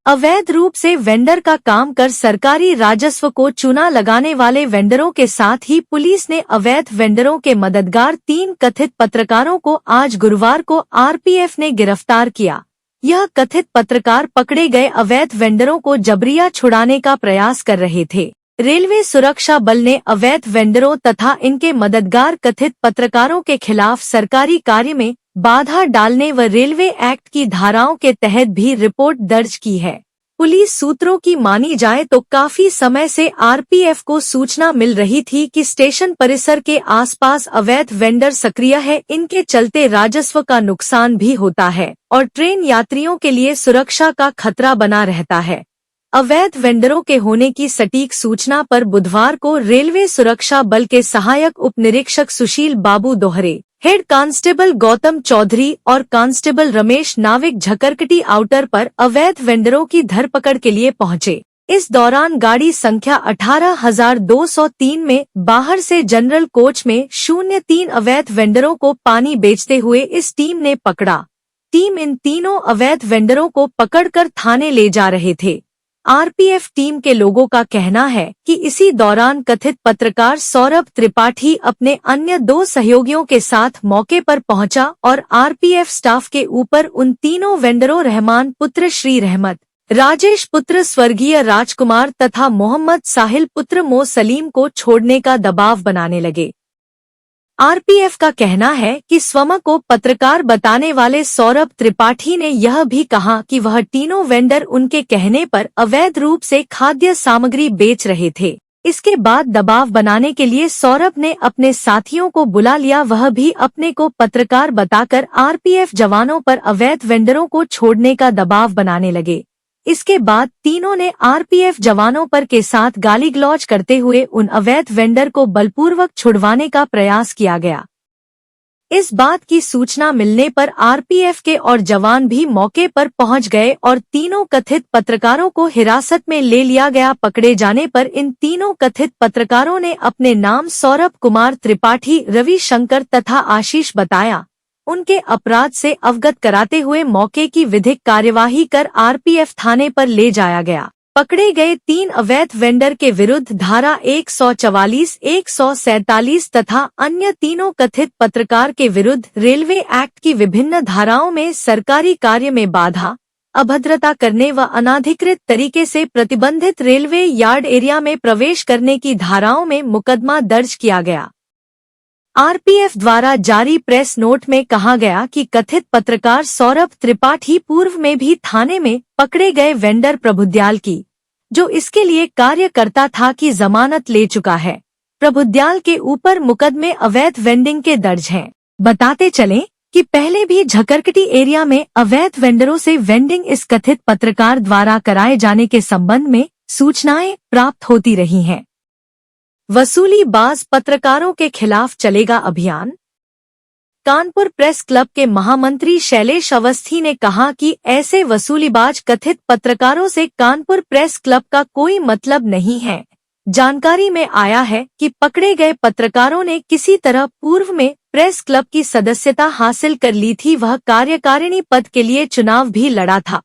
अवैध रूप से वेंडर का काम कर सरकारी राजस्व को चूना लगाने वाले वेंडरों के साथ ही पुलिस ने अवैध वेंडरों के मददगार 3 कथित पत्रकारों को आज गुरुवार को आरपीएफ ने गिरफ्तार किया। यह कथित पत्रकार पकड़े गए अवैध वेंडरों को जबरिया छुड़ाने का प्रयास कर रहे थे। रेलवे सुरक्षा बल ने अवैध वेंडरों तथा इनके मददगार कथित पत्रकारों के खिलाफ सरकारी कार्य में बाधा डालने व रेलवे एक्ट की धाराओं के तहत भी रिपोर्ट दर्ज की है। पुलिस सूत्रों की मानी जाए तो काफी समय से आरपीएफ को सूचना मिल रही थी कि स्टेशन परिसर के आसपास अवैध वेंडर सक्रिय है। इनके चलते राजस्व का नुकसान भी होता है और ट्रेन यात्रियों के लिए सुरक्षा का खतरा बना रहता है। अवैध वेंडरों के होने की सटीक सूचना पर बुधवार को रेलवे सुरक्षा बल के सहायक उप निरीक्षक सुशील बाबू दोहरे, हेड कांस्टेबल गौतम चौधरी और कांस्टेबल रमेश नाविक झकरकटी आउटर पर अवैध वेंडरों की धरपकड़ के लिए पहुंचे। इस दौरान गाड़ी संख्या 18,203 में बाहर से जनरल कोच में 03 अवैध वेंडरों को पानी बेचते हुए इस टीम ने पकड़ा। टीम इन तीनों अवैध वेंडरों को पकड़कर थाने ले जा रहे थे। आरपीएफ टीम के लोगों का कहना है कि इसी दौरान कथित पत्रकार सौरभ त्रिपाठी अपने अन्य 2 सहयोगियों के साथ मौके पर पहुंचा और आरपीएफ स्टाफ के ऊपर उन तीनों वेंडरों रहमान पुत्र श्री रहमत, राजेश पुत्र स्वर्गीय राजकुमार तथा मोहम्मद साहिल पुत्र मो सलीम को छोड़ने का दबाव बनाने लगे। आरपीएफ का कहना है कि स्वयं को पत्रकार बताने वाले सौरभ त्रिपाठी ने यह भी कहा कि वह तीनों वेंडर उनके कहने पर अवैध रूप से खाद्य सामग्री बेच रहे थे। इसके बाद दबाव बनाने के लिए सौरभ ने अपने साथियों को बुला लिया। वह भी अपने को पत्रकार बताकर आरपीएफ जवानों पर अवैध वेंडरों को छोड़ने का दबाव बनाने लगे। इसके बाद तीनों ने आरपीएफ जवानों पर के साथ गाली गलौज करते हुए उन अवैध वेंडर को बलपूर्वक छुड़वाने का प्रयास किया गया। इस बात की सूचना मिलने पर आरपीएफ के और जवान भी मौके पर पहुंच गए और तीनों कथित पत्रकारों को हिरासत में ले लिया गया। पकड़े जाने पर इन तीनों कथित पत्रकारों ने अपने नाम सौरभ कुमार त्रिपाठी, रवि शंकर तथा आशीष बताया। उनके अपराध से अवगत कराते हुए मौके की विधिक कार्यवाही कर आरपीएफ थाने पर ले जाया गया। पकड़े गए 3 अवैध वेंडर के विरुद्ध धारा 144, 147 तथा अन्य तीनों कथित पत्रकार के विरुद्ध रेलवे एक्ट की विभिन्न धाराओं में सरकारी कार्य में बाधा, अभद्रता करने व अनाधिकृत तरीके से प्रतिबंधित रेलवे यार्ड एरिया में प्रवेश करने की धाराओं में मुकदमा दर्ज किया गया। आरपीएफ द्वारा जारी प्रेस नोट में कहा गया कि कथित पत्रकार सौरभ त्रिपाठी पूर्व में भी थाने में पकड़े गए वेंडर प्रभुदयाल की, जो इसके लिए कार्य करता था, की जमानत ले चुका है। प्रभुदयाल के ऊपर मुकदमे अवैध वेंडिंग के दर्ज हैं। बताते चलें कि पहले भी झकरकटी एरिया में अवैध वेंडरों से वेंडिंग इस कथित पत्रकार द्वारा कराए जाने के संबंध में सूचनाएं प्राप्त होती रही हैं। वसूलीबाज पत्रकारों के खिलाफ चलेगा अभियान। कानपुर प्रेस क्लब के महामंत्री शैलेश अवस्थी ने कहा कि ऐसे वसूलीबाज कथित पत्रकारों से कानपुर प्रेस क्लब का कोई मतलब नहीं है। जानकारी में आया है कि पकड़े गए पत्रकारों ने किसी तरह पूर्व में प्रेस क्लब की सदस्यता हासिल कर ली थी। वह कार्यकारिणी पद के लिए चुनाव भी लड़ा था।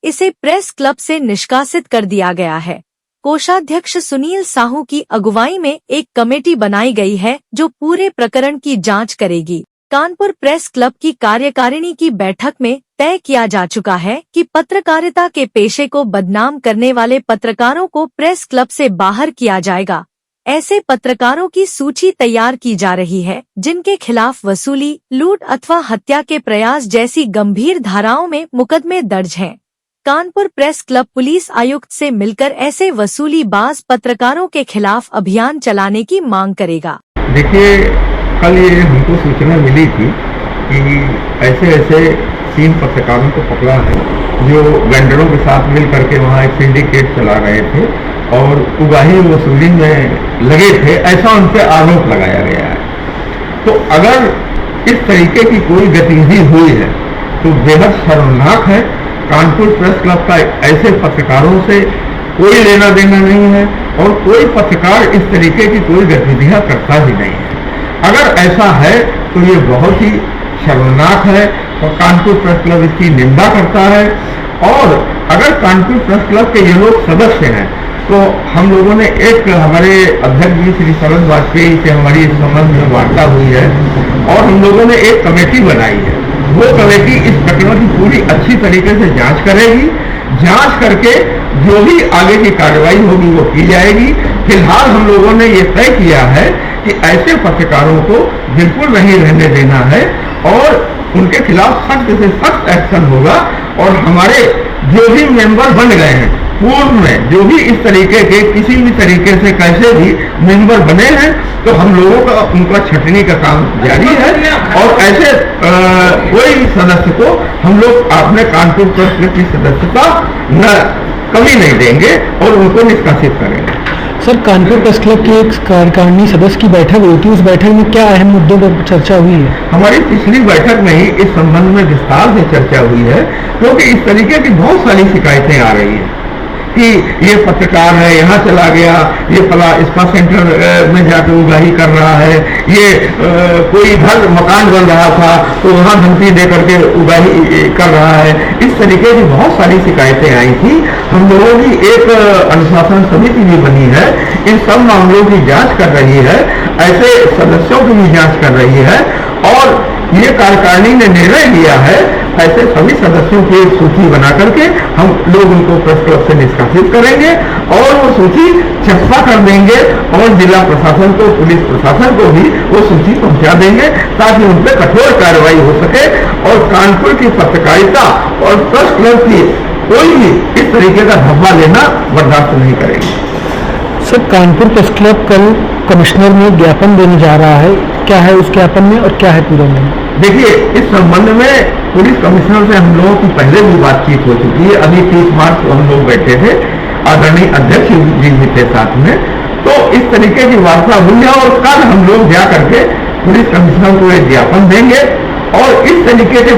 इसे प्रेस क्लब से निष्कासित कर दिया गया है। कोषाध्यक्ष सुनील साहू की अगुवाई में एक कमेटी बनाई गई है जो पूरे प्रकरण की जांच करेगी। कानपुर प्रेस क्लब की कार्यकारिणी की बैठक में तय किया जा चुका है कि पत्रकारिता के पेशे को बदनाम करने वाले पत्रकारों को प्रेस क्लब से बाहर किया जाएगा। ऐसे पत्रकारों की सूची तैयार की जा रही है जिनके खिलाफ वसूली, लूट अथवा हत्या के प्रयास जैसी गंभीर धाराओं में मुकदमे दर्ज हैं। कानपुर प्रेस क्लब पुलिस आयुक्त से मिलकर ऐसे वसूलीबाज पत्रकारों के खिलाफ अभियान चलाने की मांग करेगा। देखिए, कल ये हमको सूचना मिली थी कि ऐसे 3 पत्रकारों को पकड़ा है जो वेंडरों के साथ मिल करके वहाँ एक सिंडिकेट चला रहे थे और उगाही वसूली में लगे थे, ऐसा उन पर आरोप लगाया गया है। तो अगर इस तरीके की कोई गतिविधि हुई है तो बेहद शर्मनाक है। कानपुर प्रेस क्लब का ऐसे पत्रकारों से कोई लेना देना नहीं है और कोई पत्रकार इस तरीके की कोई गतिविधियां करता ही नहीं है। अगर ऐसा है तो ये बहुत ही शर्मनाक है और कानपुर प्रेस क्लब इसकी निंदा करता है और अगर कानपुर प्रेस क्लब के ये लोग सदस्य हैं तो हम लोगों ने एक, हमारे अध्यक्ष जी श्री शरद वाजपेयी से हमारी इस संबंध में वार्ता हुई है और हम लोगों ने एक कमेटी बनाई है। वो कमेटी इस प्रकरण की पूरी अच्छी तरीके से जांच करेगी। जांच करके जो भी आगे की कार्रवाई होगी वो की जाएगी। फिलहाल हम लोगों ने ये तय किया है कि ऐसे पत्रकारों को बिल्कुल नहीं रहने देना है और उनके खिलाफ सख्त से सख्त एक्शन होगा। और हमारे जो भी मेंबर बन गए हैं पूर्व में, जो भी इस तरीके के किसी भी तरीके से कैसे भी मेंबर बने हैं, तो हम लोगों का उनका छटनी का काम जारी है और ऐसे कोई भी सदस्य को हम लोग अपने कानपुर प्रेस क्लब की सदस्यता न कमी नहीं देंगे और उनको निष्कासित करेंगे। सर, कानपुर प्रेस क्लब की एक कार्यकारिणी सदस्य की बैठक हुई थी, उस बैठक में क्या अहम मुद्दों पर चर्चा हुई है? हमारी पिछली बैठक में ही इस संबंध में विस्तार से चर्चा हुई है, क्योंकि इस तरीके की बहुत सारी शिकायतें आ रही है कि ये पत्रकार है यहाँ चला गया, ये फला स्पा सेंटर में जाकर उगाही कर रहा है, ये कोई इधर मकान बन रहा था तो वहाँ धमकी दे करके उगाही कर रहा है। इस तरीके की बहुत सारी शिकायतें आई थी। हम लोगों की एक अनुशासन समिति भी बनी है, इन सब मामलों की जांच कर रही है, ऐसे सदस्यों की भी जांच कर रही है और ये कार्यकारिणी ने निर्णय लिया है ऐसे सभी सदस्यों की एक सूची बना करके हम लोग उनको प्रेस क्लब से निष्कासित करेंगे और वो सूची चस्पा कर देंगे और जिला प्रशासन को, पुलिस प्रशासन को भी वो सूची पहुंचा देंगे ताकि उन पर कठोर कार्रवाई हो सके और कानपुर की पत्रकारिता और प्रेस क्लब की कोई भी इस तरीके का धब्बा लेना बर्दाश्त नहीं करेंगे। सर, कानपुर प्रेस क्लब कल कमिश्नर में ज्ञापन देने जा रहा है, क्या है उस ज्ञापन में और क्या है पूरे में? देखिए, इस संबंध में पुलिस कमिश्नर से हम लोगों की पहले भी बातचीत हो चुकी है। अभी 30 मार्च को हम लोग बैठे थे, आदरणीय अध्यक्ष जी भी थे साथ में, तो इस तरीके की वार्ता हुई है और कल हम लोग जा करके पुलिस कमिश्नर को एक ज्ञापन देंगे और इस तरीके के